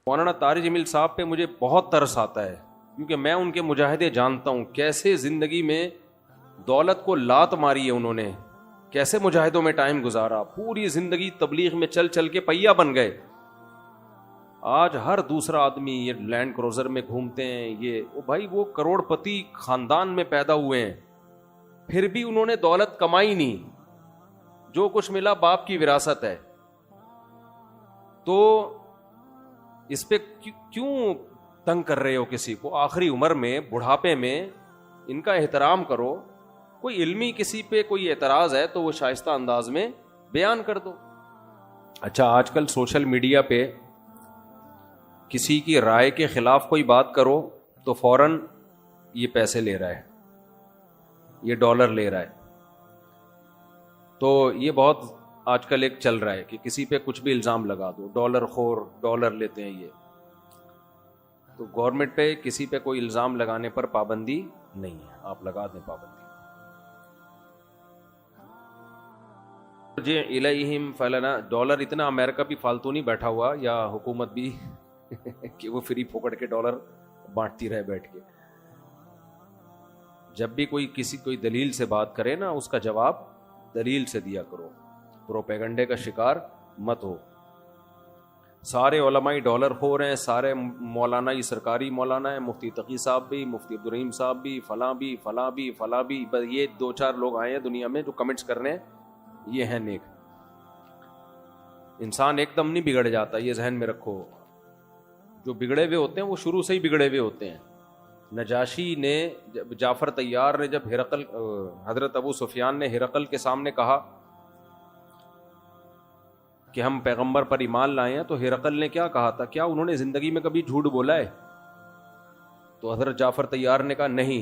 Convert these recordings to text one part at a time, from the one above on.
मौलाना तारिक जमील साहब पे मुझे बहुत तरस आता है, क्योंकि मैं उनके मुजाहिदे जानता हूँ। कैसे ज़िंदगी में दौलत को लात मारी है उन्होंने, कैसे मुजाहिदों में टाइम गुजारा, पूरी ज़िंदगी तबलीग में चल चल के पहिया बन गए। आज हर दूसरा आदमी ये लैंड क्रूजर में घूमते हैं, ये वो भाई वो करोड़पति खानदान में पैदा हुए हैं, फिर भी उन्होंने दौलत कमाई नहीं। जो कुछ मिला बाप की विरासत है। तो इस पे क्यों तंग कर रहे हो किसी को? आखिरी उम्र में, बुढ़ापे में इनका एहतराम करो। कोई इल्मी किसी पे कोई एतराज है तो वो शाइस्ता अंदाज में बयान कर दो। अच्छा, आजकल सोशल मीडिया पे किसी की राय के खिलाफ कोई बात करो तो फौरन ये पैसे ले रहा है, ये डॉलर ले रहा है। तो ये बहुत आजकल एक चल रहा है कि किसी पे कुछ भी इल्ज़ाम लगा दो, डॉलर खोर, डॉलर लेते हैं ये। तो गवर्नमेंट पे किसी पे कोई इल्ज़ाम लगाने पर पाबंदी नहीं है, आप लगा दें पाबंदी। जे इलैहिम फलना, डॉलर इतना अमेरिका भी फालतू नहीं बैठा हुआ, या हुकूमत भी कि वो फ्री फोकट के डॉलर बांटती रहे बैठ के। जब भी कोई दलील से बात करे ना, उसका जवाब दलील से दिया करो। प्रोपेगंडे का शिकार मत हो। सारे उलमाई डॉलर हो रहे हैं, सारे मौलाना ही सरकारी मौलाना है, मुफ्ती तकी साहब भी, मुफ्ती अब्दुल रहीम साहब भी, फला भी, फला भी, फला भी। बस ये 2-4 लोग आए हैं दुनिया में जो कमेंट्स कर रहे हैं, ये हैं नेक। इंसान एकदम नहीं बिगड़ जाता, ये जहन में रखो। जो बिगड़े हुए होते हैं वो शुरू से ही बिगड़े हुए होते हैं। नजाशी ने, जाफर तैयार ने, जब हिरकल, हजरत अबू सुफियान ने हिरकल के सामने कहा कि हम पैगंबर पर ईमान लाए हैं, तो हिरकल ने क्या कहा था? क्या उन्होंने जिंदगी में कभी झूठ बोला है? तो हजरत जाफर तैयार ने कहा नहीं।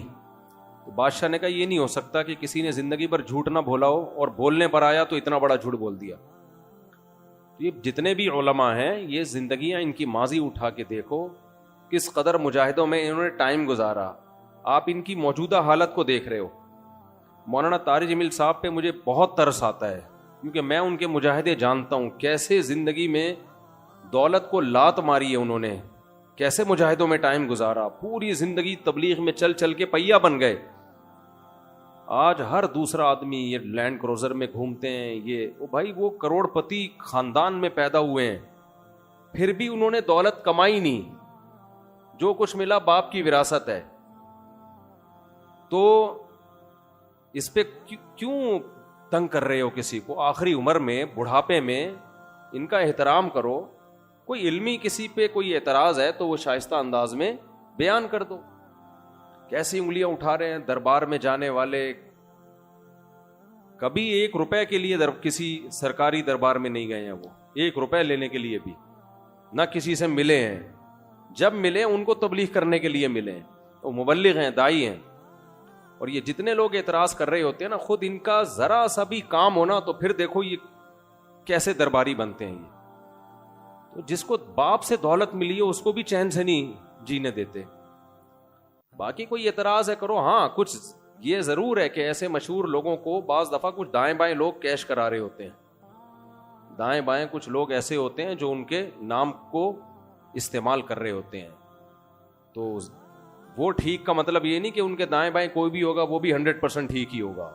तो बादशाह ने कहा ये नहीं हो सकता कि किसी ने जिंदगी पर झूठ ना बोला हो और बोलने पर आया तो इतना बड़ा झूठ बोल दिया। तो ये जितने भी उलमा हैं, ये जिंदगियां इनकी माजी उठा के देखो, किस कदर मुजाहिदों में इन्होंने टाइम गुजारा। आप इनकी मौजूदा हालत को देख रहे हो। मौलाना तारिक जमील साहब पे मुझे बहुत तरस आता है, क्योंकि मैं उनके मुजाहिदे जानता हूं। कैसे जिंदगी में दौलत को लात मारी है उन्होंने, कैसे मुजाहिदों में टाइम गुजारा, पूरी जिंदगी तबलीग में चल चल के पहिया बन गए। आज हर दूसरा आदमी ये लैंड क्रूजर में घूमते हैं, ये वो भाई वो करोड़पति खानदान में पैदा हुए हैं, फिर भी उन्होंने दौलत कमाई नहीं। जो कुछ मिला बाप की विरासत है। तो इस पे क्यों तंग कर रहे हो किसी को? आखिरी उम्र में, बुढ़ापे में इनका एहतराम करो। कोई इल्मी किसी पे कोई एतराज है तो वो शाइस्ता अंदाज में बयान कर दो। कैसी उंगलियां उठा रहे हैं दरबार में जाने वाले। कभी 1 रुपए के लिए किसी सरकारी दरबार में नहीं गए हैं वो, 1 रुपए लेने के लिए भी ना किसी से मिले हैं। जब मिले उनको तबलीग करने के लिए मिले। वो मुबल्लिग हैं, दाई हैं। और ये जितने लोग एतराज कर रहे होते हैं ना, खुद इनका जरा सा भी काम होना तो फिर देखो ये कैसे दरबारी बनते हैं। ये तो जिसको बाप से दौलत मिली है उसको भी चैन से नहीं जीने देते। बाकी कोई एतराज है करो। हाँ, कुछ ये जरूर है कि ऐसे मशहूर लोगों को बाज दफा कुछ दाएं बाएं लोग कैश करा रहे होते हैं। दाएं बाएं कुछ लोग ऐसे होते हैं जो उनके नाम को इस्तेमाल कर रहे होते हैं। तो वो ठीक का मतलब ये नहीं कि उनके दाएं बाएं कोई भी होगा वो भी 100% ठीक ही होगा।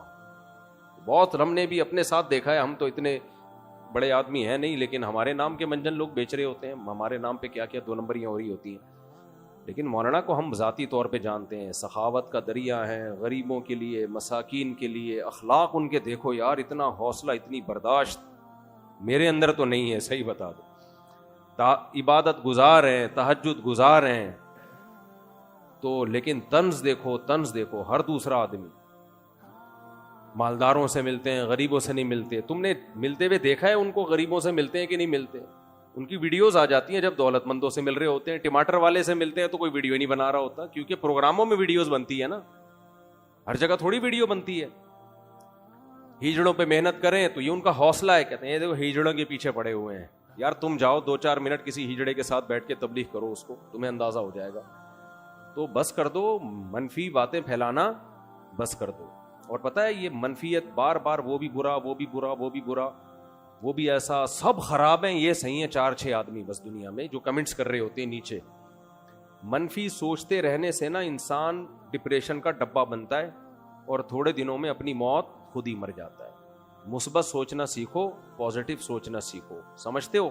बहुत हमने भी अपने साथ देखा है। हम तो इतने बड़े आदमी हैं नहीं, लेकिन हमारे नाम के मंजन लोग बेच रहे होते हैं। हमारे नाम पे क्या क्या 2 नंबरियां हो रही होती हैं। लेकिन मौलाना को हम ज़ाती तौर पे जानते हैं, सखावत का दरिया है, गरीबों के लिए, मसाकीन के लिए। अखलाक उनके देखो यार, इतना हौसला, इतनी बर्दाश्त मेरे अंदर तो नहीं है, सही बता दो। इबादत गुजार हैं, तहज्जुद गुजार हैं, तो लेकिन तंज देखो, तंज देखो। हर दूसरा आदमी मालदारों से मिलते हैं, गरीबों से नहीं मिलते। तुमने मिलते हुए देखा है उनको? गरीबों से मिलते हैं कि नहीं मिलते? उनकी वीडियोस आ जाती हैं जब दौलतमंदों से मिल रहे होते हैं। टमाटर वाले से मिलते हैं तो कोई वीडियो नहीं बना रहा होता, क्योंकि प्रोग्रामों में वीडियोस बनती है ना, हर जगह थोड़ी वीडियो बनती है। हिजड़ों पे मेहनत करें तो ये उनका हौसला है। कहते हैं देखो हिजड़ों के पीछे पड़े हुए हैं। यार तुम जाओ 2-4 मिनट किसी हिजड़े के साथ बैठ के तबलीग करो, उसको तुम्हें अंदाजा हो जाएगा। तो बस कर दो, मनफी बातें फैलाना बस कर दो। और पता है ये मनफियत बार बार, वो भी बुरा, वो भी बुरा, वो भी बुरा, वो भी ऐसा, सब खराब हैं, ये सही है 4-6 आदमी बस दुनिया में जो कमेंट्स कर रहे होते हैं नीचे। मनफी सोचते रहने से ना इंसान डिप्रेशन का डब्बा बनता है और थोड़े दिनों में अपनी मौत खुद ही मर जाता है। मुस्बत सोचना सीखो, पॉजिटिव सोचना सीखो। समझते हो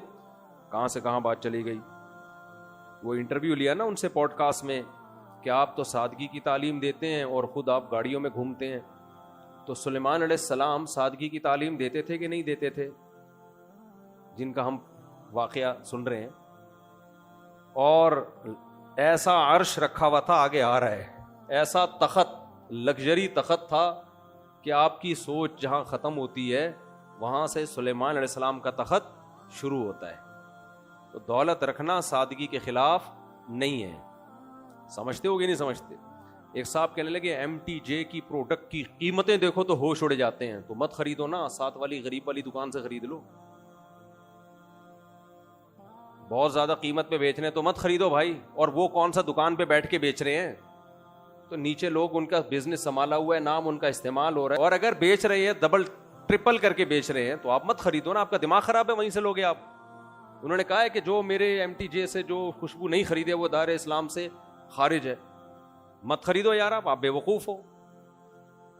कहां से कहां बात चली गई। वो इंटरव्यू लिया ना उनसे पॉडकास्ट में कि आप तो सादगी की तालीम देते हैं और खुद आप गाड़ियों में घूमते हैं। तो सुलेमान अलैहिस्सलाम सादगी की तालीम देते थे कि नहीं देते थे, जिनका हम वाकया सुन रहे हैं। और ऐसा अर्श रखा हुआ था, आगे आ रहा है, ऐसा तख्त, लग्जरी तख्त था कि आपकी सोच जहां खत्म होती है वहां से सुलेमान अलैहिस्सलाम का तख्त शुरू होता है। तो दौलत रखना सादगी के खिलाफ नहीं है। समझते हो कि नहीं समझते। एक साहब कहने लगे MTJ की प्रोडक्ट की कीमतें देखो तो होश उड़ जाते हैं, तो मत खरीदो ना, साथ वाली गरीब वाली दुकान से खरीद लो। बहुत ज्यादा कीमत पे बेच रहे हैं तो मत खरीदो भाई। और वो कौन सा दुकान पे बैठ के बेच रहे हैं, तो नीचे लोग, उनका बिजनेस संभाला हुआ है, नाम उनका इस्तेमाल हो रहा है। और अगर बेच रहे हैं डबल ट्रिपल करके बेच रहे हैं तो आप मत खरीदो ना, आपका दिमाग खराब है, वहीं से लोगे आप। उन्होंने कहा है कि जो मेरे MTJ से जो खुशबू नहीं खरीदे वो दायरे इस्लाम से खारिज है, मत खरीदो यार, आप बेवकूफ हो।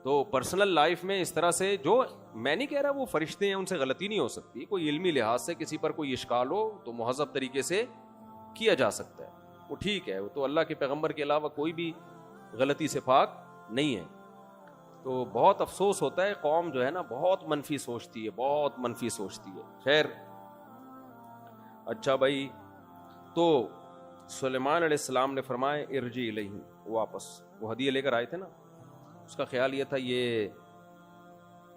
तो पर्सनल लाइफ में इस तरह से, जो मैं नहीं कह रहा वो फरिश्ते हैं उनसे गलती नहीं हो सकती, कोई इल्मी लिहाज से किसी पर कोई इश्काल हो तो मुहज़्ज़ब तरीके से किया जा सकता है, वो ठीक है, वो तो अल्लाह के पैगंबर के अलावा कोई भी गलती से पाक नहीं है। तो बहुत अफसोस होता है, कौम जो है ना बहुत मनफी सोचती है, बहुत मनफी सोचती है। खैर, अच्छा भाई, तो सुलेमान अलैहिस्सलाम ने फरमाया इरजी इलैहि, वापस वो हदिया लेकर आए थे ना, उसका ख्याल ये था ये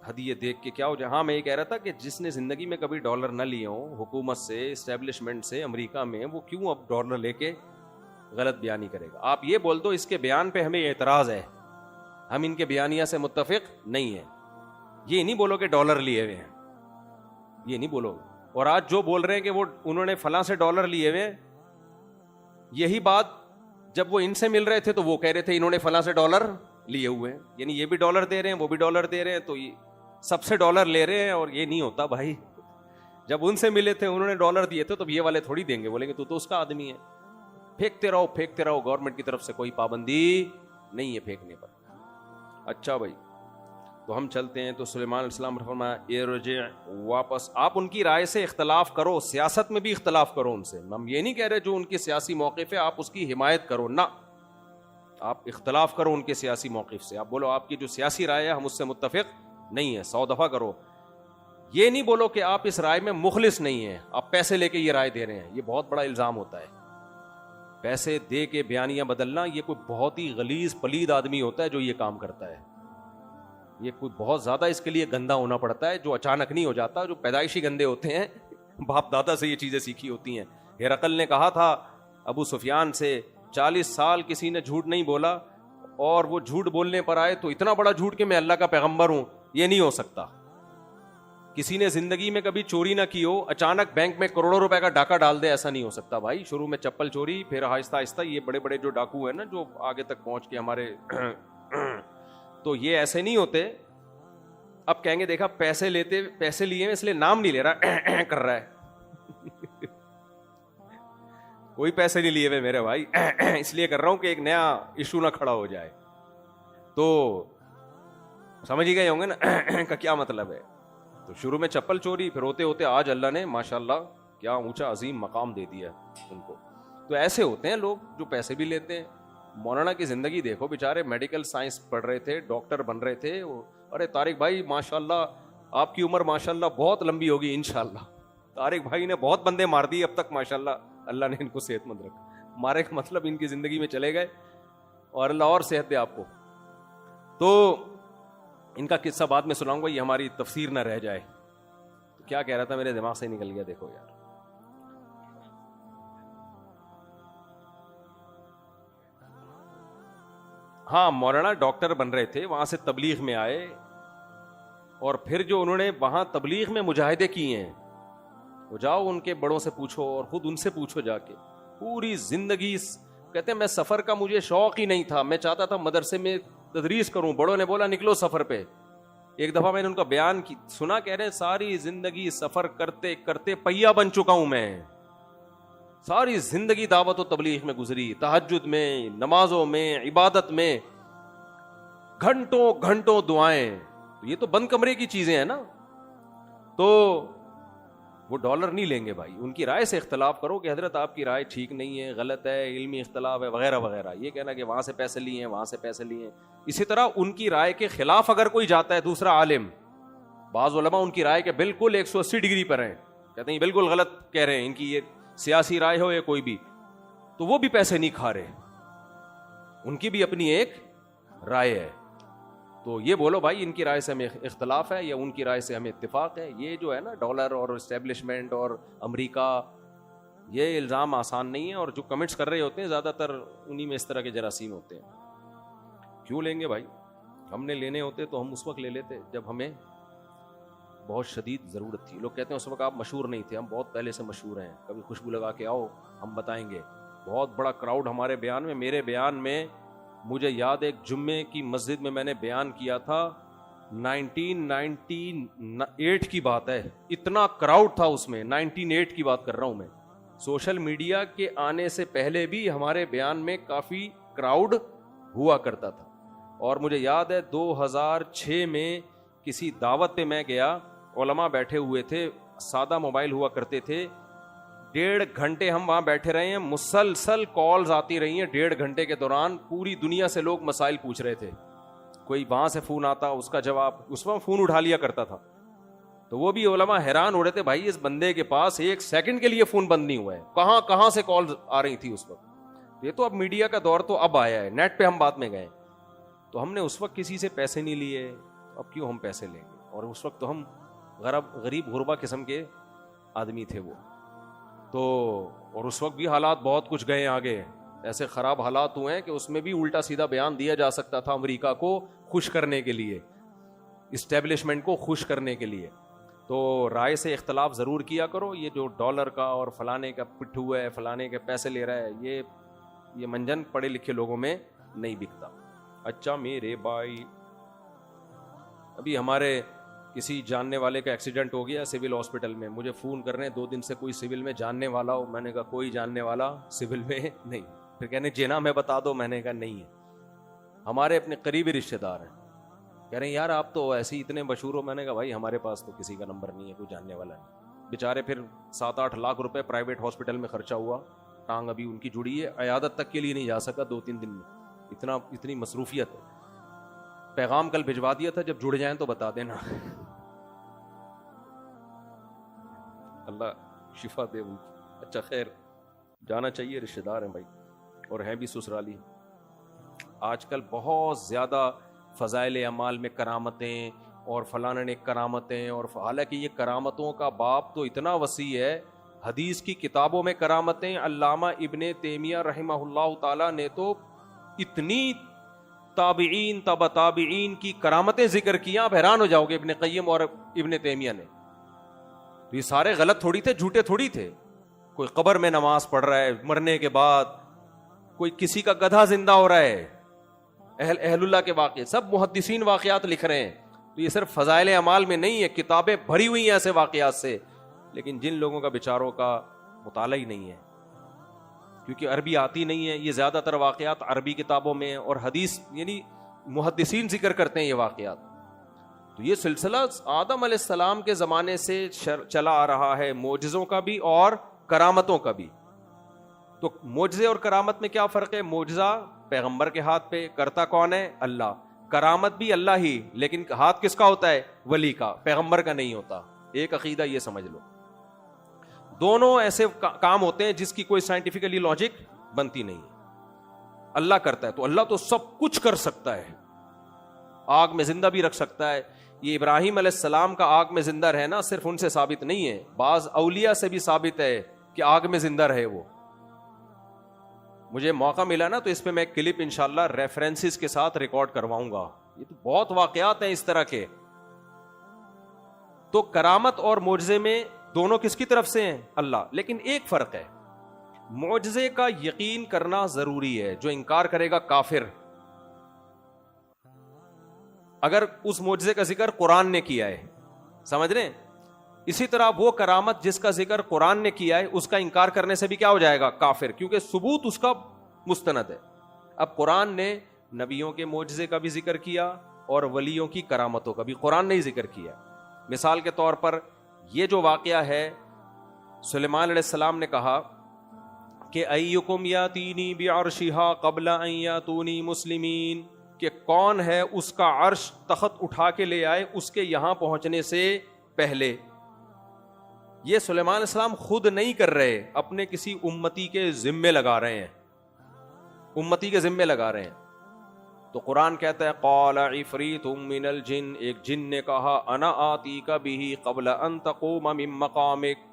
हदिये देख के क्या हो जाए। हाँ, मैं ये कह रहा था कि जिसने जिंदगी में कभी डॉलर न लिए हो हुकूमत से, इस्टेब्लिशमेंट से, अमेरिका में, वो क्यों अब डॉलर लेके गलत बयानी करेगा। आप ये बोल दो इसके बयान पे हमें एतराज है, हम इनके बयानिया से मुत्तफिक नहीं है, ये नहीं बोलो कि डॉलर लिए हुए हैं, ये नहीं बोलोगे। और आज जो बोल रहे हैं कि वो उन्होंने फलां से डॉलर लिए हुए हैं, यही बात जब वो इनसे मिल रहे थे तो वो कह रहे थे इन्होंने फलां से डॉलर लिए हुए हैं, यानी ये भी डॉलर दे रहे हैं वो भी डॉलर दे रहे हैं, तो ये सबसे डॉलर ले रहे हैं। और ये नहीं होता भाई, जब उनसे मिले थे उन्होंने डॉलर दिए थे तो ये वाले थोड़ी देंगे, बोलेंगे तू तो उसका आदमी है। फेंकते रहो फेंकते रहो, गवर्नमेंट की तरफ से कोई पाबंदी नहीं है फेंकने पर। अच्छा भाई, तो हम चलते हैं। तो सुलेमान अलैहिस्सलाम ने फरमाया इरजी, वापस। आप उनकी राय से इख्तलाफ करो, सियासत में भी इख्तलाफ करो उनसे, हम ये नहीं कह रहे जो उनके सियासी मौक़िफ़ है आप उसकी हिमायत करो ना, आप इख्तलाफ करो उनके सियासी मौक़िफ़ से। आप बोलो आपकी जो सियासी राय है हम उससे मुत्तफिक नहीं है, 100 दफ़ा करो। ये नहीं बोलो कि आप इस राय में मुखलिस नहीं है, आप पैसे लेके ये राय दे रहे हैं, ये बहुत बड़ा इल्ज़ाम होता है। पैसे दे के बयानियां बदलना, ये कोई बहुत ही गलीज पलीद आदमी होता है जो ये काम करता है। ये कोई बहुत ज्यादा इसके लिए गंदा होना पड़ता है, जो अचानक नहीं हो जाता, जो पैदाइशी गंदे होते हैं, बाप दादा से ये चीजें सीखी होती हैं। हिरकल ने कहा था अबू सुफियान से 40 साल किसी ने झूठ नहीं बोला, और वो झूठ बोलने पर आए तो इतना बड़ा झूठ कि मैं अल्लाह का पैगंबर हूं, ये नहीं हो सकता। किसी ने जिंदगी में कभी चोरी ना की हो, अचानक बैंक में करोड़ों रुपए का डाका डाल दे, ऐसा नहीं हो सकता भाई। शुरू में चप्पल चोरी, फिर आहिस्ता आहिस्ता ये बड़े बड़े जो डाकू है ना, जो आगे तक पहुंच के हमारे तो ये ऐसे नहीं होते। अब कहेंगे देखा पैसे लेते, पैसे लिए इसलिए नाम नहीं ले रहा कर रहा है कोई पैसे नहीं लिए हुए मेरे भाई, इसलिए कर रहा हूं कि एक नया इशू ना खड़ा हो जाए। तो समझ ही गए होंगे ना का क्या मतलब है। तो शुरू में चप्पल चोरी, फिर होते होते आज अल्लाह ने माशाल्लाह क्या ऊंचा अजीम मकाम दे दिया उनको। तो ऐसे होते हैं लोग जो पैसे भी लेते हैं। मौलाना की जिंदगी देखो, बेचारे मेडिकल साइंस पढ़ रहे थे, डॉक्टर बन रहे थे। अरे तारिक भाई माशाल्लाह आपकी उम्र माशाल्लाह बहुत लंबी होगी इंशाल्लाह। तारिक भाई ने बहुत बंदे मार दिए अब तक माशाल्लाह, अल्लाह ने इनको सेहतमंद रखा। मारे का मतलब इनकी जिंदगी में चले गए और अल्लाह और सेहत दे आपको। तो इनका किस्सा बाद में सुनाऊंगा, ये हमारी तफसीर ना रह जाए। तो क्या कह रहा था, मेरे दिमाग से निकल गया, देखो यार। हाँ, मौलाना डॉक्टर बन रहे थे, वहां से तबलीग में आए, और फिर जो उन्होंने वहां तबलीग में मुजाहिदे किए हैं, वो जाओ उनके बड़ों से पूछो और खुद उनसे पूछो जाके। पूरी जिंदगी कहते हैं मैं सफर का मुझे शौक ही नहीं था, मैं चाहता था मदरसे में तदरीस करूं, बड़ों ने बोला निकलो सफर पे, एक दफा मैंने उनका बयान सुना, कह रहे सारी जिंदगी सफर करते करते पहिया बन चुका हूं मैं, सारी जिंदगी दावत और तबलीग में गुजरी, तहज्जुद में, नमाजों में, इबादत में, घंटों घंटों दुआएं। तो ये तो बंद कमरे की चीजें हैं ना। तो वो डॉलर नहीं लेंगे भाई, उनकी राय से इख्तलाफ करो कि हजरत आपकी राय ठीक नहीं है, गलत है, इल्मी इख्तलाफ है वगैरह वगैरह। ये कहना कि वहां से पैसे लिए हैं, वहां से पैसे लिए हैं। इसी तरह उनकी राय के खिलाफ अगर कोई जाता है दूसरा आलिम, बाज़ उलमा उनकी राय के बिल्कुल 180 डिग्री पर हैं, कहते हैं बिल्कुल गलत कह रहे हैं, इनकी ये सियासी राय हो या कोई भी, तो वो भी पैसे नहीं खा रहे, उनकी भी अपनी एक राय है। तो ये बोलो भाई इनकी राय से हमें इख्तलाफ है या उनकी राय से हमें इत्तेफाक है। ये जो है ना डॉलर और इस्टेब्लिशमेंट और अमेरिका, ये इल्ज़ाम आसान नहीं है। और जो कमेंट्स कर रहे होते हैं ज़्यादातर उन्हीं में इस तरह के जरासीम होते हैं। क्यों लेंगे भाई, हमने लेने होते तो हम उस वक्त ले लेते जब हमें बहुत शदीद ज़रूरत थी। लोग कहते हैं उस वक्त आप मशहूर नहीं थे, हम बहुत पहले से मशहूर हैं, कभी खुशबू लगा के आओ हम बताएंगे। बहुत बड़ा क्राउड हमारे बयान में, मेरे बयान में मुझे याद है एक जुम्मे की मस्जिद में मैंने बयान किया था, 1998 की बात है, इतना क्राउड था उसमें, 1998 की बात कर रहा हूं मैं। सोशल मीडिया के आने से पहले भी हमारे बयान में काफ़ी क्राउड हुआ करता था। और मुझे याद है 2006 में किसी दावत पे मैं गया, उलमा बैठे हुए थे, सादा मोबाइल हुआ करते थे, 1.5 घंटे हम वहां बैठे रहे हैं, मुसलसल कॉल्स आती रही हैं 1.5 घंटे के दौरान, पूरी दुनिया से लोग मसाइल पूछ रहे थे। कोई वहां से फोन आता, उसका जवाब, उस वक्त फोन उठा लिया करता था, तो वो भी उलमा हैरान हो रहे थे, भाई इस बंदे के पास 1 सेकंड के लिए फोन बंद नहीं हुआ है, कहां कहां से कॉल आ रही थी उस वक्त। ये तो अब मीडिया का दौर तो अब आया है, नेट पे हम बाद में गए, तो हमने उस वक्त किसी से पैसे नहीं लिए, अब क्यों हम पैसे लेंगे। और उस वक्त तो हम गरीब गुरबा किस्म के आदमी थे वो तो, और उस वक्त भी हालात बहुत कुछ गए आगे, ऐसे ख़राब हालात हुए हैं कि उसमें भी उल्टा सीधा बयान दिया जा सकता था अमेरिका को खुश करने के लिए, इस्टेब्लिशमेंट को खुश करने के लिए। तो राय से इख्तलाफ ज़रूर किया करो। ये जो डॉलर का और फलाने का पिट्ठू है, फलाने के पैसे ले रहा है, ये मंजन पढ़े लिखे लोगों में नहीं बिकता। अच्छा मेरे भाई, अभी हमारे किसी जानने वाले का एक्सीडेंट हो गया सिविल हॉस्पिटल में, मुझे फ़ोन कर रहे हैं 2 दिन से कोई सिविल में जानने वाला हो। मैंने कहा कोई जानने वाला सिविल में नहीं। फिर कहने जेना में बता दो, मैंने कहा नहीं है, हमारे अपने करीबी रिश्तेदार हैं। कह रहे हैं यार आप तो ऐसे ही इतने मशहूर हो। मैंने कहा भाई हमारे पास तो किसी का नंबर नहीं है, कोई जानने वाला नहीं। बेचारे फिर 7-8 लाख रुपए प्राइवेट हॉस्पिटल में खर्चा हुआ, टांग अभी उनकी जुड़ी है, अयादत तक के लिए नहीं जा सका 2-3 दिन में, इतनी मसरूफियत है। पैगाम कल भिजवा दिया था, जब जुड़ जाएं तो बता देना। अल्लाह शिफा दे उनको। अच्छा खैर, जाना चाहिए, रिश्तेदार हैं भाई और हैं भी ससुराली। आजकल बहुत ज़्यादा फ़ज़ाइल अमाल में करामतें और फलाने ने करामतें, और हालांकि ये करामतों का बाब तो इतना वसी है, हदीस की किताबों में करामतें, अल्लामा इब्ने तैमिया रहमहुल्लाह ताला ने तो इतनी ताबीईन तबा ताबीईन की करामतें जिक्र किया, आप हैरान हो जाओगे। इब्ने क़य्यिम और इब्ने तैमिया ने, तो ये सारे गलत थोड़ी थे, झूठे थोड़ी थे। कोई कब्र में नमाज पढ़ रहा है मरने के बाद, कोई किसी का गधा जिंदा हो रहा है, अहलुल्लाह के वाक़े, सब मुहद्दिसीन वाक़यात लिख रहे हैं। तो ये सिर्फ फ़ज़ाइल अमाल में नहीं है, किताबें भरी हुई हैं ऐसे वाक़यात से, लेकिन जिन लोगों का बेचारों का मुताला ही नहीं है, क्योंकि अरबी आती नहीं है। ये ज़्यादातर वाक़यात अरबी किताबों में और हदीस यानी मुहद्दिसीन जिक्र करते हैं ये वाक़यात। तो ये सिलसिला आदम अलैहिस्सलाम के ज़माने से चला आ रहा है, मोजज़ों का भी और करामतों का भी। तो मोजज़े और करामत में क्या फ़र्क है? मोजज़ा पैगंबर के हाथ पे, करता कौन है? अल्लाह। करामत भी अल्लाह ही, लेकिन हाथ किसका होता है? वली का, पैगंबर का नहीं होता। एक अकीदा ये समझ लो। दोनों ऐसे काम होते हैं जिसकी कोई साइंटिफिकली लॉजिक बनती नहीं है। अल्लाह करता है तो अल्लाह तो सब कुछ कर सकता है, आग में जिंदा भी रख सकता है। ये इब्राहिम अलैहिस्सलाम का आग में जिंदा रहना सिर्फ उनसे साबित नहीं है, बाज औलिया से भी साबित है कि आग में जिंदा रहे वो। मुझे मौका मिला ना तो इस पे मैं क्लिप इंशाल्लाह रेफरेंसेस के साथ रिकॉर्ड करवाऊंगा। ये तो बहुत वाकयात हैं इस तरह के। तो करामत और मोजज़े में दोनों किसकी तरफ से हैं? अल्लाह। लेकिन एक फर्क है, मोजज़े का यकीन करना जरूरी है, जो इनकार करेगा काफिर। अगर उस मोजज़े का जिक्र कुरान ने किया है, समझ रहे हैं? इसी तरह वो करामत जिसका जिक्र कुरान ने किया है उसका इंकार करने से भी क्या हो जाएगा? काफिर, क्योंकि सबूत उसका मुस्तनद है। अब कुरान ने नबियों के मोजज़े का भी जिक्र किया और वलियों की करामतों का भी कुरान ने ही जिक्र किया। मिसाल के तौर पर ये जो वाकया है, सुलेमान अलैहिस्सलाम ने कहा कि अय्युकुम यातीनी बिअर्शिहा क़ब्ला अन यातूनी मुस्लिमीन, कि कौन है उसका अर्श तख्त उठा के ले आए उसके यहां पहुंचने से पहले। ये सुलेमान अलैहिस्सलाम खुद नहीं कर रहे, अपने किसी उम्मती के जिम्मे लगा रहे हैं, उम्मती के जिम्मे लगा रहे हैं। तो कुरान कहता है क़ाला इफ़रीतुम मिनल जिन, एक जिन ने कहा अना आतीका बिही क़ब्ला अन तक़ूम मिन मक़ामिक।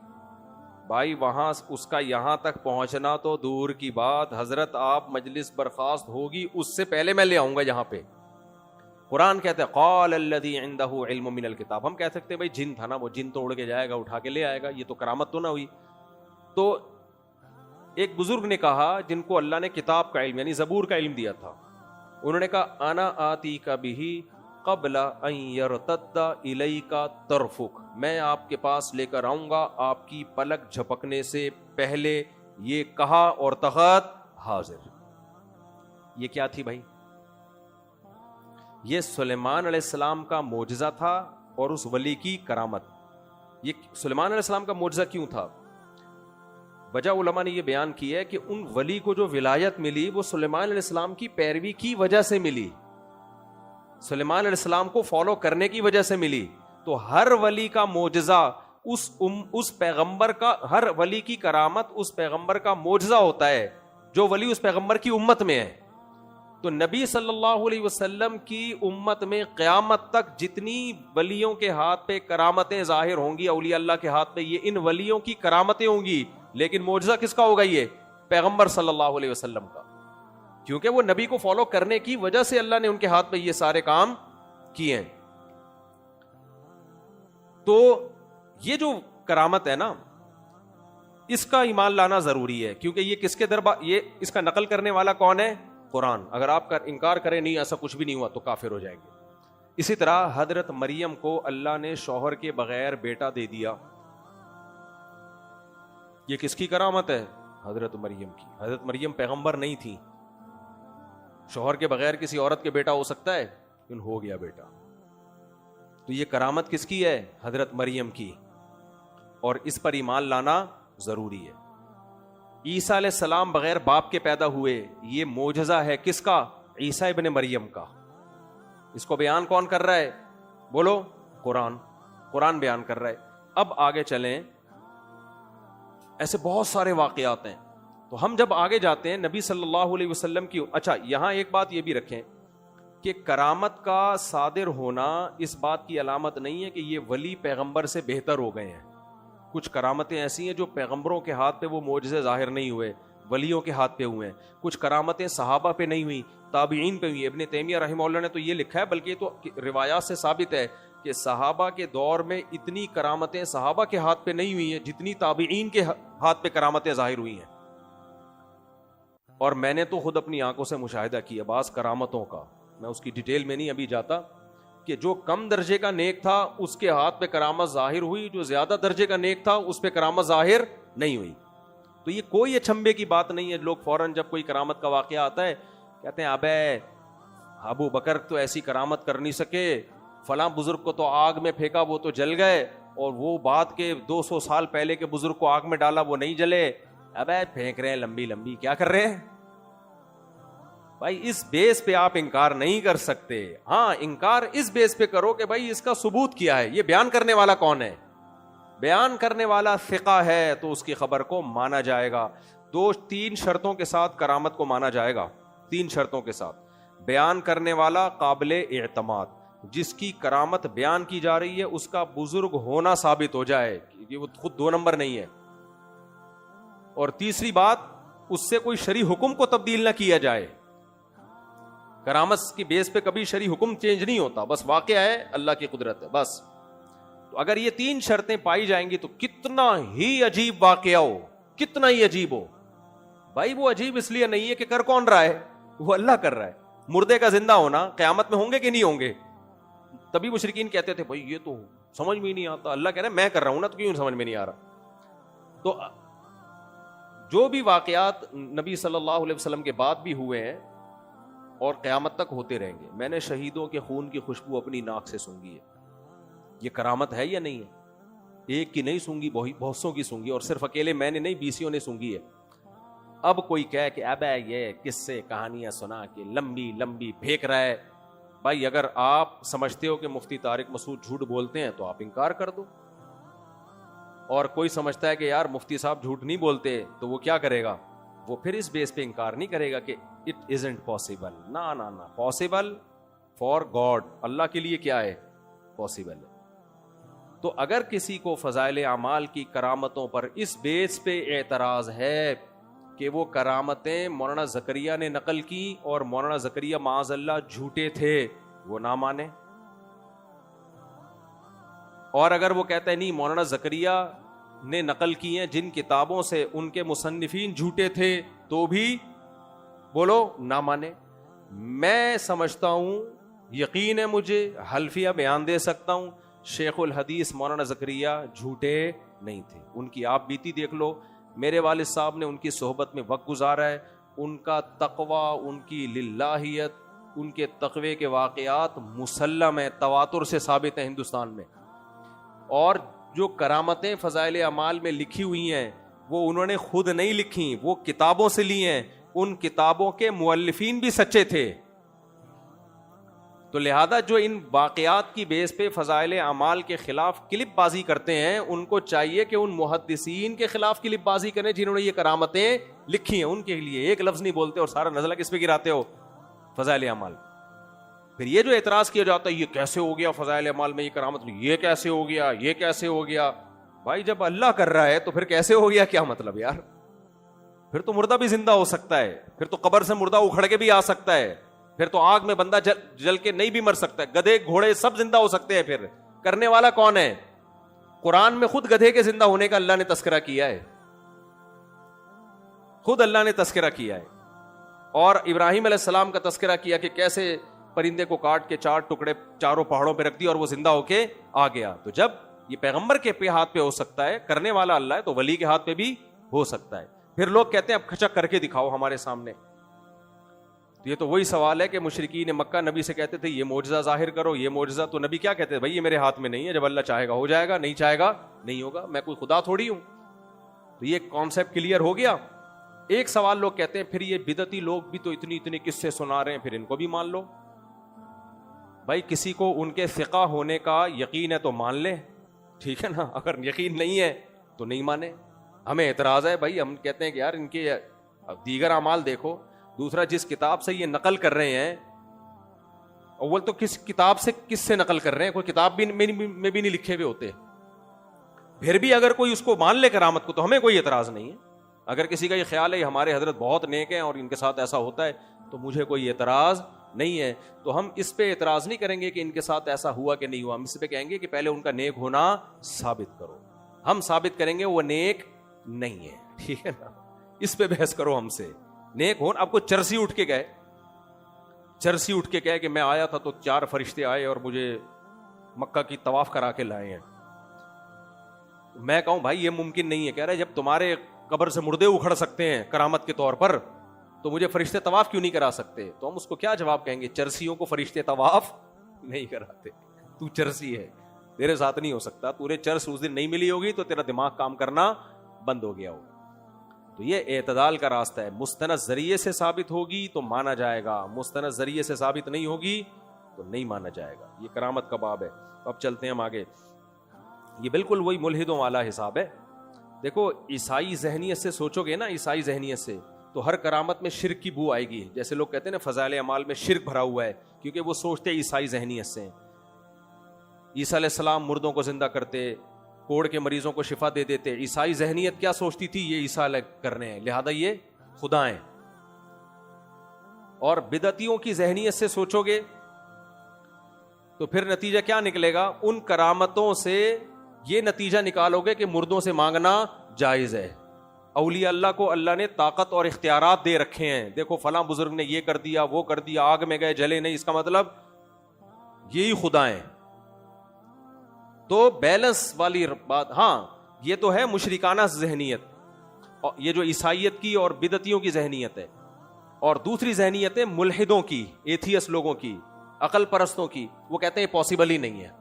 भाई वहां उसका यहां तक पहुंचना तो दूर की बात, हजरत आप मजलिस बर्खास्त होगी उससे पहले मैं ले आऊंगा यहां पे। कुरान कहता है क़ाल अल्लज़ी इंदहु इल्मुम मिनल किताब। हम कह सकते हैं भाई जिन था ना, वो जिन तोड़ के जाएगा, उठा के ले आएगा, ये तो करामत तो ना हुई। तो एक बुजुर्ग ने कहा जिनको अल्लाह ने किताब का इल्म यानी ज़बूर का इल्म दिया था, उन्होंने कहा अना आती का बिही क़ब्ला अन यरतद्दा इलैका तरफुक, मैं आपके पास लेकर आऊंगा आपकी पलक झपकने से पहले। ये कहा और तख़त हाजिर। ये क्या थी भाई? ये सुलेमान अलैहिस्सलाम का मोजज़ा था और उस वली की करामत। ये सुलेमान अलैहिस्सलाम का मोजज़ा क्यों था? वजह उलमा ने यह बयान की है कि उन वली को जो विलायत मिली वो सुलेमान अलैहिस्सलाम की पैरवी की वजह से मिली, सुलेमान अलैहिस्सलाम को फॉलो करने की वजह से मिली। तो हर वली का मोजज़ा उस पैगंबर का, हर वली की करामत उस पैगंबर का मोजज़ा होता है जो वली उस पैगंबर की उम्मत में है। तो नबी सल्लल्लाहु अलैहि वसल्लम की उम्मत में क़यामत तक जितनी वलियों के हाथ पे करामतें जाहिर होंगी, औलिया अल्लाह के हाथ पे, ये इन वलियों की करामतें होंगी, लेकिन मोजज़ा किसका होगा? ये पैगंबर सल्लल्लाहु अलैहि वसल्लम का, क्योंकि वो नबी को फॉलो करने की वजह से अल्लाह ने उनके हाथ पे ये सारे काम किए हैं। तो ये जो करामत है ना, इसका ईमान लाना जरूरी है, क्योंकि ये किसके दरबार, ये इसका नकल करने वाला कौन है? कुरान। अगर आप इनकार करें नहीं ऐसा कुछ भी नहीं हुआ तो काफिर हो जाएंगे। इसी तरह हजरत मरियम को अल्लाह ने शौहर के बगैर बेटा दे दिया। ये किसकी करामत है? हजरत मरियम की। हजरत मरियम पैगंबर नहीं थी, शौहर के बगैर किसी औरत के बेटा हो सकता है? लेकिन हो गया बेटा। तो ये करामत किसकी है? हजरत मरियम की, और इस पर ईमान लाना जरूरी है। ईसा अलैहिस्सलाम बगैर बाप के पैदा हुए, ये मोजज़ा है किसका? ईसा इब्न मरियम का। इसको बयान कौन कर रहा है? बोलो, कुरान। कुरान बयान कर रहा है। अब आगे चलें, ऐसे बहुत सारे वाकयात हैं। तो हम जब आगे जाते हैं नबी सल्लल्लाहु अलैहि वसल्लम की, अच्छा यहां एक बात यह भी रखें कि करामत का सादिर होना इस बात की अलामत नहीं है कि ये वली पैगंबर से बेहतर हो गए हैं। कुछ करामतें ऐसी हैं जो पैगंबरों के हाथ पे वो मोजज़े जाहिर नहीं हुए, वलियों के हाथ पे हुए हैं। कुछ करामतें सहाबा पे नहीं हुई, ताबीईन पे हुई। इब्न तैमिया रहमहुल्लाह ने तो ये लिखा है, बल्कि तो रिवायात से साबित है कि सहाबा के दौर में इतनी करामतें सहाबा के हाथ पे नहीं हुई हैं जितनी ताबीईन के हाथ पे करामतें जाहिर हुई हैं। और मैंने तो खुद अपनी आंखों से मुशाहिदा किया बास करामतों का, मैं उसकी डिटेल में नहीं अभी जाता, कि जो कम दर्जे का नेक था उसके हाथ पे करामत जाहिर हुई, जो ज्यादा दर्जे का नेक था उस पे करामत जाहिर नहीं हुई। तो ये कोई अचंभे की बात नहीं है। लोग फौरन जब कोई करामत का वाकया आता है कहते हैं अबे अबू बकर तो ऐसी करामत कर नहीं सके, फलां बुजुर्ग को तो आग में फेंका वो तो जल गए, और वो बात के 200 साल पहले के बुजुर्ग को आग में डाला वो नहीं जले। अबे फेंक रहे हैं लंबी लंबी, क्या कर रहे हैं भाई? इस बेस पे आप इंकार नहीं कर सकते। हाँ, इंकार इस बेस पे करो कि भाई इसका सबूत क्या है, ये बयान करने वाला कौन है। बयान करने वाला फिका है तो उसकी खबर को माना जाएगा। 2-3 शर्तों के साथ करामत को माना जाएगा, 3 शर्तों के साथ। बयान करने वाला काबिल एतमाद, जिसकी करामत बयान की जा रही है उसका बुजुर्ग होना साबित हो जाए, ये वो खुद 2 नंबर नहीं है। और तीसरी बात, उससे कोई शरी हुक्म को तब्दील ना किया जाए। करामत की बेस पे कभी शरी हुक्म चेंज नहीं होता, बस वाकया है, अल्लाह की कुदरत है, बस। तो अगर ये 3 शर्तें पाई जाएंगी तो कितना ही अजीब वाकया हो, कितना ही अजीब हो भाई, वो अजीब इसलिए नहीं है कि कर कौन रहा है, वो अल्लाह कर रहा है। मुर्दे का जिंदा होना, क़यामत में होंगे कि नहीं होंगे? तभी मुशरिकीन कहते थे भाई ये तो समझ में ही नहीं आता। अल्लाह कह रहा है मैं कर रहा हूं ना, तो क्यों समझ में नहीं आ रहा। तो जो भी वाकयात नबी सल्लल्लाहु अलैहि वसल्लम के बाद भी हुए हैं और क़यामत तक होते रहेंगे, मैंने शहीदों के खून की खुशबू अपनी नाक से सूंघी है। ये करामत है या नहीं है? एक की नहीं सूंघी, बहुत सौ की सूंघी, और सिर्फ अकेले मैंने नहीं, बीसियों ने सूंघी है। अब कोई कहे कि अब ये किस्से कहानियां सुना के लंबी लंबी फेंक रहा है, भाई अगर आप समझते हो कि मुफ्ती तारिक मसूद झूठ बोलते हैं तो आप इनकार कर दो, और कोई समझता है कि यार मुफ्ती साहब झूठ नहीं बोलते, तो वो क्या करेगा, वो फिर इस बेस पे इनकार नहीं करेगा कि इट इजंट पॉसिबल। ना ना ना, पॉसिबल फॉर गॉड, अल्लाह के लिए क्या है, पॉसिबल है। तो अगर किसी को फजाइल अमाल की करामतों पर इस बेस पे एतराज है कि वो करामतें मौलाना ज़करिया ने नकल की और मौलाना ज़करिया माज़अल्लाह झूठे थे, वो ना माने। और अगर वो कहता है नहीं मौलाना ज़करिया ने नकल की हैं जिन किताबों से उनके मुसन्निफीन झूठे थे, तो भी बोलो ना माने। मैं समझता हूं, यकीन है मुझे, हल्फिया बयान दे सकता हूं, शेखुल हदीस मौलाना ज़करिया झूठे नहीं थे। उनकी आप बीती देख लो, मेरे वालिद साहब ने उनकी सोहबत में वक्त गुजारा है, उनका तकवा, उनकी लिल्लाहियत, उनके तकवे के वाक़यात मुसल्लम है, तवातुर से साबित है हिंदुस्तान में। और जो करामतें फ़ज़ाइल अमाल में लिखी हुई हैं वो उन्होंने खुद नहीं लिखी, वो किताबों से ली हैं, उन किताबों के मुअल्लिफीन भी सच्चे थे। तो लिहाजा जो इन वाक़यात की बेस पे फ़ज़ाइल अमाल के खिलाफ क्लिपबाजी करते हैं, उनको चाहिए कि उन मुहद्दिसीन के खिलाफ क्लिपबाजी करें जिन्होंने ये करामतें लिखी हैं। उनके लिए एक लफ्ज़ नहीं बोलते और सारा नज़ला किस पे गिराते हो, फ़ज़ाइल अमाल। फिर ये जो एतराज़ किया जाता है ये कैसे हो गया फ़ज़ाइल अमाल में ये करामत, ये कैसे हो गया, ये कैसे हो गया। भाई जब अल्लाह कर रहा है तो फिर कैसे हो गया क्या मतलब यार। फिर तो मुर्दा भी जिंदा हो सकता है, फिर तो कब्र से मुर्दा उखड़ के भी आ सकता है, फिर तो आग में बंदा जल के नहीं भी मर सकता है, गधे घोड़े सब जिंदा हो सकते हैं। फिर करने वाला कौन है? कुरान में खुद गधे के जिंदा होने का अल्लाह ने तस्करा किया है, खुद अल्लाह ने तस्करा किया है। और इब्राहिम अलैहिस्सलाम का तस्करा किया कि कैसे परिंदे को काट के 4 टुकड़े चारों पहाड़ों पे रख दिया और वो जिंदा होके आ गया। तो जब ये पैगंबर के हाथ पे हो सकता है, करने वाला अल्लाह है, तो वली के हाथ पे भी हो सकता है। फिर लोग कहते हैं अब खचक करके दिखाओ हमारे सामने। तो ये तो वही सवाल है कि मुशरिकीन मक्का नबी से कहते थे ये मोजज़ा जाहिर करो, ये मोजज़ा। तो नबी क्या कहते थे, भाई ये मेरे हाथ में नहीं है, जब अल्लाह चाहेगा हो जाएगा, नहीं चाहेगा नहीं होगा, मैं कोई खुदा थोड़ी हूं। तो ये कॉन्सेप्ट क्लियर हो गया। एक सवाल लोग कहते हैं फिर ये बिदती लोग भी तो इतनी इतने किस्से सुना रहे हैं, फिर इनको भी मान लो। भाई किसी को उनके फ़िक़ा होने का यकीन है तो मान ले, ठीक है ना। अगर यकीन नहीं है तो नहीं माने। हमें एतराज़ है भाई, हम कहते हैं कि यार इनके दीगर अमाल देखो। दूसरा, जिस किताब से ये नकल कर रहे हैं, अव्वल तो किस किताब से किससे नकल कर रहे हैं, कोई किताब भी में भी नहीं लिखे हुए होते। फिर भी अगर कोई उसको मान ले करामत को तो हमें कोई एतराज़ नहीं है। अगर किसी का ये ख्याल है हमारे हजरत बहुत नेक हैं और इनके साथ ऐसा होता है, तो मुझे कोई एतराज़ नहीं है। तो हम इस पे एतराज़ नहीं करेंगे कि इनके साथ ऐसा हुआ कि नहीं हुआ, हम इस पे कहेंगे कि पहले उनका नेक होना साबित करो। हम साबित करेंगे वो नेक नहीं है, ठीक है ना। इस पे बहस करो हमसे। नेक हो, आपको चरसी उठ के गए, चरसी उठ के कहे कि मैं आया था तो 4 फरिश्ते आए और मुझे मक्का की तवाफ करा के लाए हैं। मैं कहूं भाई ये मुमकिन नहीं है। कह रहे जब तुम्हारे कब्र से मुर्दे उखड़ सकते हैं करामत के तौर पर, तो मुझे फरिश्ते तवाफ क्यों नहीं करा सकते। तो हम उसको क्या जवाब कहेंगे, चरसियों को फरिश्ते तवाफ नहीं कराते, तू चरसी है, तेरे साथ नहीं हो सकता। तूने चर्स उस दिन नहीं मिली होगी तो तेरा दिमाग काम करना बंद हो गया होगा। तो ये एतदाल का रास्ता है। मुस्तनद जरिए से साबित होगी तो माना जाएगा, मुस्तनद जरिए से साबित नहीं होगी तो नहीं माना जाएगा। ये करामत का बाब है। अब चलते हैं हम आगे। ये बिल्कुल वही मुल्हिदों वाला हिसाब है। देखो ईसाई जहनियत से सोचोगे ना, ईसाई जहनियत से, तो हर करामत में शिर्क की बू आएगी। जैसे लोग कहते हैं ना फज़ाइल अमाल में शिर्क भरा हुआ है, क्योंकि वो सोचते ईसाई जहनियत से। ईसा अलैहिस्सलाम मुर्दों को जिंदा करते, कोढ़ के मरीजों को शिफा दे देते। ईसाई जहनियत क्या सोचती थी, ये ईसा कर रहे हैं लिहाजा ये खुदा हैं। और बिदतियों की जहनियत से सोचोगे तो फिर नतीजा क्या निकलेगा, उन करामतों से ये नतीजा निकालोगे कि मुर्दों से मांगना जायज है। औलिया अल्लाह को अल्लाह ने ताकत और इख्तियारात दे रखे हैं। देखो फलां बुजुर्ग ने ये कर दिया, वो कर दिया, आग में गए जले नहीं, इसका मतलब यही खुदा हैं। तो बैलेंस वाली बात, हाँ ये तो है मुशरिकाना जहनियत, और ये जो ईसाइयत की और बिदतियों की जहनियत है, और दूसरी जहनियत है मुल्हिदों की, एथियस लोगों की, अकल परस्तों की। वो कहते हैं पॉसिबल ही नहीं है,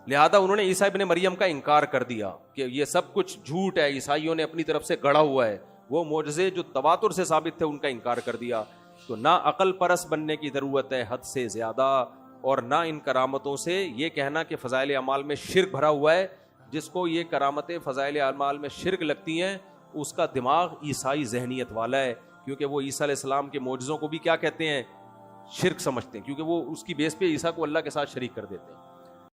लिहाजा उन्होंने ईसा इब्ने मरियम का इनकार कर दिया कि ये सब कुछ झूठ है, ईसाइयों ने अपनी तरफ से गढ़ा हुआ है। वो मोजज़े जो तवातुर से साबित थे उनका इनकार कर दिया। तो ना अकल परस्त बनने की जरूरत है हद से ज्यादा, और ना इन करामतों से ये कहना कि फ़ज़ाइल अमाल में शिर्क भरा हुआ है। जिसको ये करामतें फ़ज़ाइल अमाल में शिर्क लगती हैं उसका दिमाग ईसाई जहनियत वाला है, क्योंकि वो ईसा अलैहिस्सलाम के मोजज़ों को भी क्या कहते हैं, शिर्क समझते हैं, क्योंकि वो उसकी बेस पे ईसा को अल्लाह के साथ शरीक कर देते हैं।